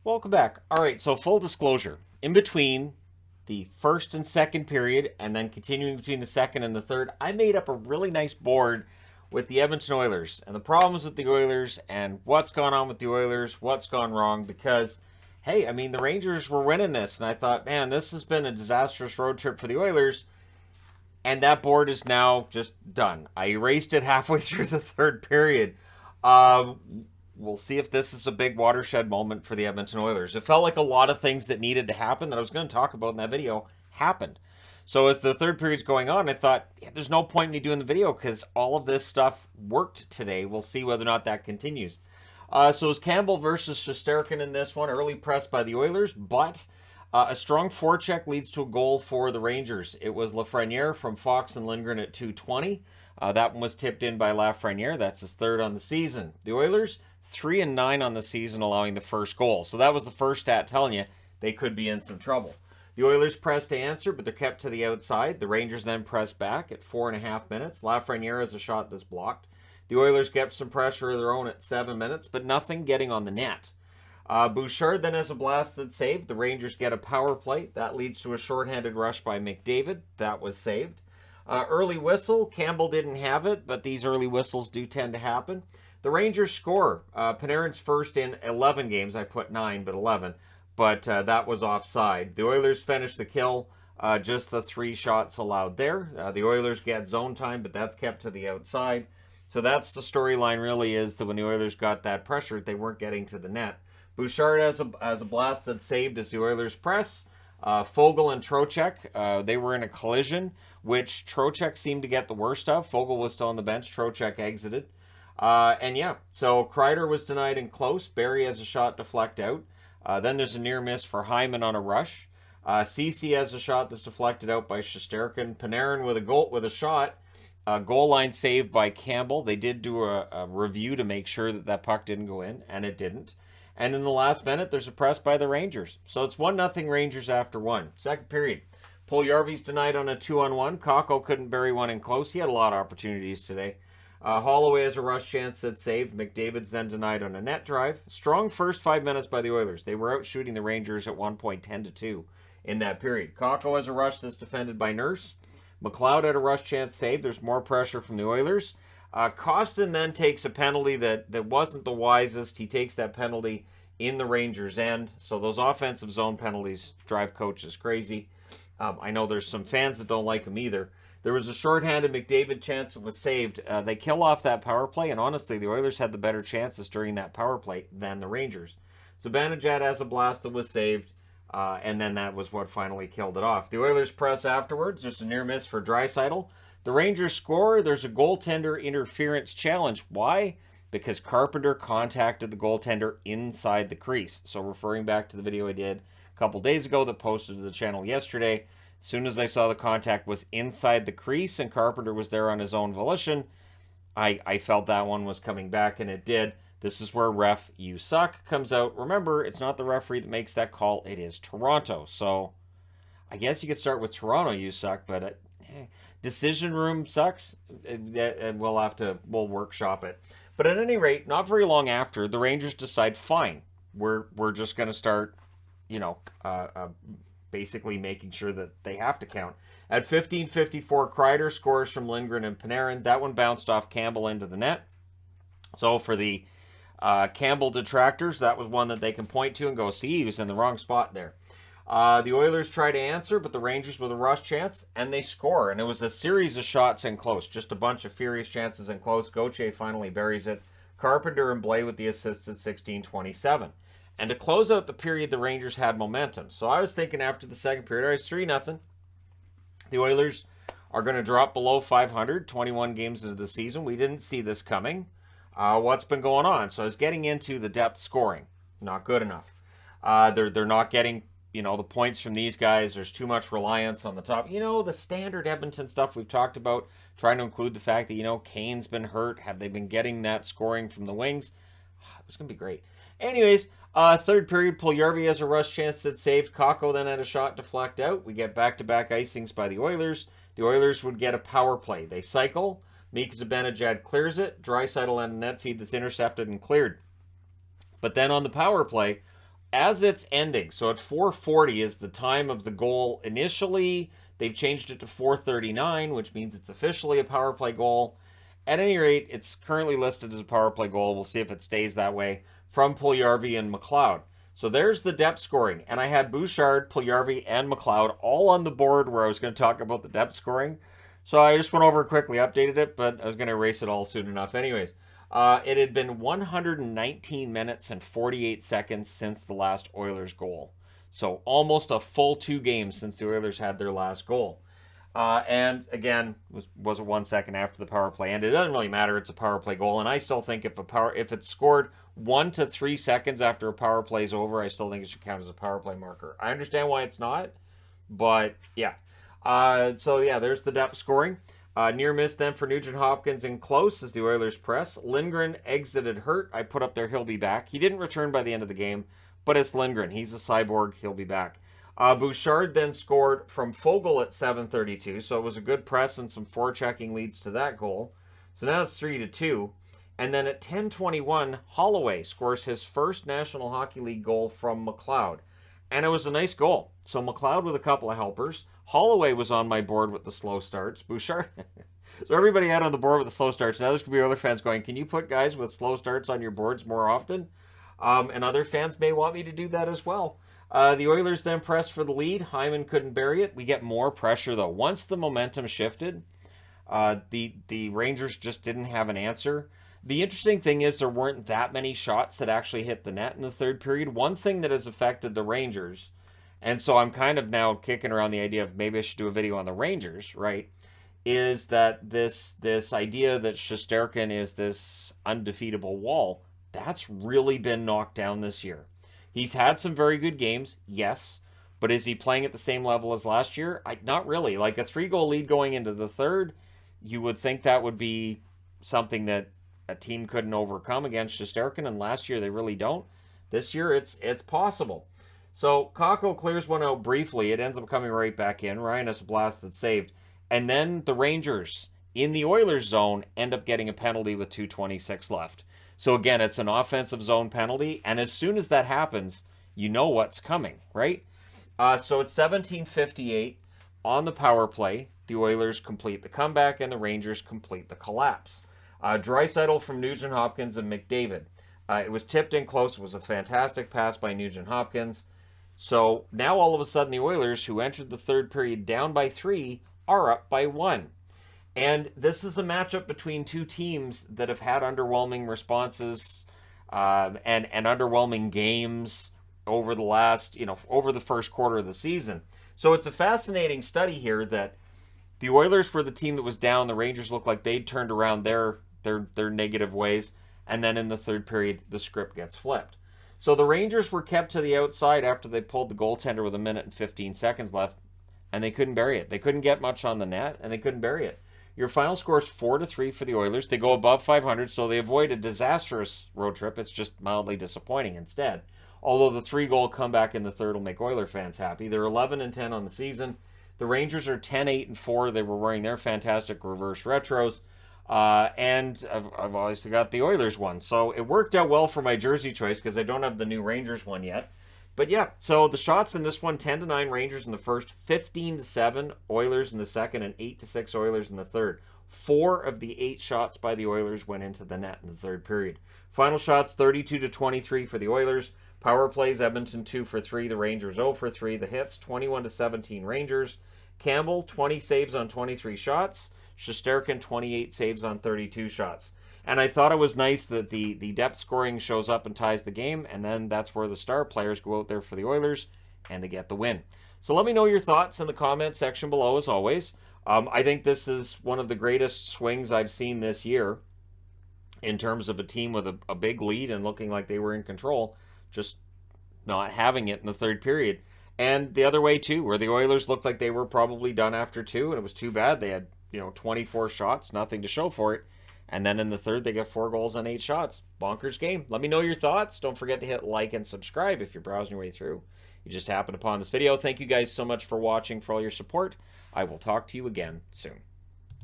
Welcome back. All right, so full disclosure. In between the first and second period, and then continuing between the second and the third, I made up a really nice board with the Edmonton Oilers and the problems with the Oilers and what's gone on with the Oilers, what's gone wrong, because, hey, I mean, the Rangers were winning this, and I thought, man, this has been a disastrous road trip for the Oilers, and that board is now just done. I erased it halfway through the third period. We'll see if this is a big watershed moment for the Edmonton Oilers. It felt like a lot of things that needed to happen that I was going to talk about in that video happened. So as the third period's going on, I thought, yeah, there's no point in me doing the video because all of this stuff worked today. We'll see whether or not that continues. So it's Campbell versus Shesterkin in this one. Early press by the Oilers, but a strong forecheck leads to a goal for the Rangers. It was Lafreniere from Fox and Lindgren at 2:20. That one was tipped in by Lafreniere. That's his third on the season. The Oilers 3-9 on the season, allowing the first goal. So that was the first stat telling you they could be in some trouble. The Oilers pressed to answer, but they're kept to the outside. The Rangers then press back at 4.5 minutes. Lafreniere has a shot that's blocked. The Oilers get some pressure of their own at 7 minutes, but nothing getting on the net. Bouchard then has a blasted save. The Rangers get a power play. That leads to a shorthanded rush by McDavid. That was saved. Early whistle. Campbell didn't have it, but these early whistles do tend to happen. The Rangers score. Panarin's first in 11 games. I put 9, but 11. But that was offside. The Oilers finish the kill. Just the 3 shots allowed there. The Oilers get zone time, but that's kept to the outside. So that's the storyline really, is that when the Oilers got that pressure, they weren't getting to the net. Bouchard has a blast that saved as the Oilers press. Foegele and Trocheck, they were in a collision, which Trocheck seemed to get the worst of. Foegele was still on the bench. Trocheck exited. And yeah, so Kreider was denied in close. Barrie has a shot deflect out. Then there's a near miss for Hyman on a rush. Ceci has a shot that's deflected out by Shesterkin. Panarin with a shot. Goal line saved by Campbell. They did do a review to make sure that puck didn't go in, and it didn't. And in the last minute, there's a press by the Rangers. So it's 1-0 Rangers after 1. Second period. Puljujarvi's denied on a 2-on-1. Kakko couldn't bury one in close. He had a lot of opportunities today. Holloway has a rush chance that's saved. McDavid's then denied on a net drive. Strong first 5 minutes by the Oilers. They were out shooting the Rangers at 1 point, 10-2 in that period. Kakko has a rush that's defended by Nurse. McLeod had a rush chance saved. There's more pressure from the Oilers. Costin then takes a penalty that wasn't the wisest. He takes that penalty in the Rangers' end. So those offensive zone penalties drive coaches crazy. I know there's some fans that don't like him either. There was a shorthanded McDavid chance that was saved. They kill off that power play, and honestly, the Oilers had the better chances during that power play than the Rangers. Zibanejad has a blast that was saved, and then that was what finally killed it off. The Oilers press afterwards. There's a near miss for Draisaitl. The Rangers score. There's a goaltender interference challenge. Why? Because Carpenter contacted the goaltender inside the crease. So referring back to the video I did a couple days ago that posted to the channel yesterday, as soon as I saw the contact was inside the crease and Carpenter was there on his own volition, I felt that one was coming back, and it did. This is where ref you suck comes out. Remember, it's not the referee that makes that call. It is Toronto. So I guess you could start with Toronto you suck, but decision room sucks. We'll workshop it. But at any rate, not very long after, the Rangers decide, fine, we're just going to start, basically making sure that they have to count. At 15:54, Kreider scores from Lindgren and Panarin. That one bounced off Campbell into the net. So for the Campbell detractors, that was one that they can point to and go, see, he was in the wrong spot there. The Oilers try to answer, but the Rangers with a rush chance, and they score. And it was a series of shots in close, just a bunch of furious chances in close. Gauthier finally buries it. Carpenter and Blaine with the assists at 16:27. And to close out the period, the Rangers had momentum. So I was thinking after the second period, all right, it's 3-0. The Oilers are going to drop below 500, 21 games into the season. We didn't see this coming. What's been going on? So I was getting into the depth scoring. Not good enough. They're not getting, the points from these guys. There's too much reliance on the top. The standard Edmonton stuff we've talked about, trying to include the fact that, Kane's been hurt. Have they been getting that scoring from the wings? It was going to be great. Anyways, third period, Puljujarvi has a rush chance that's saved. Kakko then had a shot deflect out. We get back-to-back icings by the Oilers. The Oilers would get a power play. They cycle. Mika Zibanejad clears it. Draisaitl and a net feed that's intercepted and cleared. But then on the power play, as it's ending, so at 4:40 is the time of the goal initially. They've changed it to 4:39, which means it's officially a power play goal. At any rate, it's currently listed as a power play goal. We'll see if it stays that way, from Puljujarvi and McLeod. So there's the depth scoring. And I had Bouchard, Puljujarvi, and McLeod all on the board where I was going to talk about the depth scoring. So I just went over quickly, updated it, but I was going to erase it all soon enough anyways. It had been 119 minutes and 48 seconds since the last Oilers goal. So almost a full 2 games since the Oilers had their last goal. And again, was it 1 second after the power play ended? It doesn't really matter. It's a power play goal, and I still think if it's scored 1 to 3 seconds after a power play is over, I still think it should count as a power play marker. I understand why it's not, but yeah. So yeah, there's the depth scoring. Near miss then for Nugent Hopkins and close as the Oilers press. Lindgren exited hurt. I put up there he'll be back. He didn't return by the end of the game, but it's Lindgren. He's a cyborg. He'll be back. Bouchard then scored from Foegele at 7:32, so it was a good press and some forechecking leads to that goal. So now it's 3-2. And then at 10:21, Holloway scores his first National Hockey League goal from McLeod. And it was a nice goal. So McLeod with a couple of helpers. Holloway was on my board with the slow starts. Bouchard. So everybody had on the board with the slow starts. Now there's going to be other fans going, can you put guys with slow starts on your boards more often? And other fans may want me to do that as well. The Oilers then pressed for the lead. Hyman couldn't bury it. We get more pressure, though. Once the momentum shifted, the Rangers just didn't have an answer. The interesting thing is there weren't that many shots that actually hit the net in the third period. One thing that has affected the Rangers, and so I'm kind of now kicking around the idea of maybe I should do a video on the Rangers, right, is that this idea that Shesterkin is this undefeatable wall, that's really been knocked down this year. He's had some very good games, yes, but is he playing at the same level as last year? Not really. Like a 3-goal lead going into the third, you would think that would be something that a team couldn't overcome against Shesterkin, and last year they really don't. This year it's possible. So Kakko clears one out briefly. It ends up coming right back in. Ryan has a blast that's saved. And then the Rangers in the Oilers zone end up getting a penalty with 2:26 left. So again, it's an offensive zone penalty, and as soon as that happens, you know what's coming, right? So it's 17:58 on the power play. The Oilers complete the comeback, and the Rangers complete the collapse. Draisaitl from Nugent Hopkins and McDavid. It was tipped in close. It was a fantastic pass by Nugent Hopkins. So now all of a sudden the Oilers, who entered the third period down by 3, are up by 1. And this is a matchup between two teams that have had underwhelming responses and underwhelming games over the last, over the first quarter of the season. So it's a fascinating study here that the Oilers were the team that was down. The Rangers looked like they'd turned around their negative ways. And then in the third period, the script gets flipped. So the Rangers were kept to the outside after they pulled the goaltender with 1 minute and 15 seconds left. And they couldn't bury it. They couldn't get much on the net, and they couldn't bury it. Your final score is 4-3 for the Oilers. They go above 500, so they avoid a disastrous road trip. It's just mildly disappointing instead. Although the 3-goal comeback in the third will make Oiler fans happy. They're 11-10 on the season. The Rangers are 10-8-4. They were wearing their fantastic reverse retros. And I've obviously got the Oilers one. So it worked out well for my jersey choice because I don't have the new Rangers one yet. But yeah, so the shots in this one, 10-9 Rangers in the first, 15-7 Oilers in the second, and 8-6 Oilers in the third. 4 of the 8 shots by the Oilers went into the net in the third period. Final shots, 32-23 for the Oilers. Power plays, Edmonton 2 for 3, the Rangers 0 for 3. The hits, 21-17 Rangers. Campbell, 20 saves on 23 shots. Shesterkin, 28 saves on 32 shots. And I thought it was nice that the depth scoring shows up and ties the game, and then that's where the star players go out there for the Oilers, and they get the win. So let me know your thoughts in the comment section below, as always. I think this is one of the greatest swings I've seen this year in terms of a team with a big lead and looking like they were in control, just not having it in the third period. And the other way, too, where the Oilers looked like they were probably done after 2, and it was too bad. They had 24 shots, nothing to show for it. And then in the third, they get 4 goals on 8 shots. Bonkers game. Let me know your thoughts. Don't forget to hit like and subscribe if you're browsing your way through. You just happened upon this video. Thank you guys so much for watching, for all your support. I will talk to you again soon.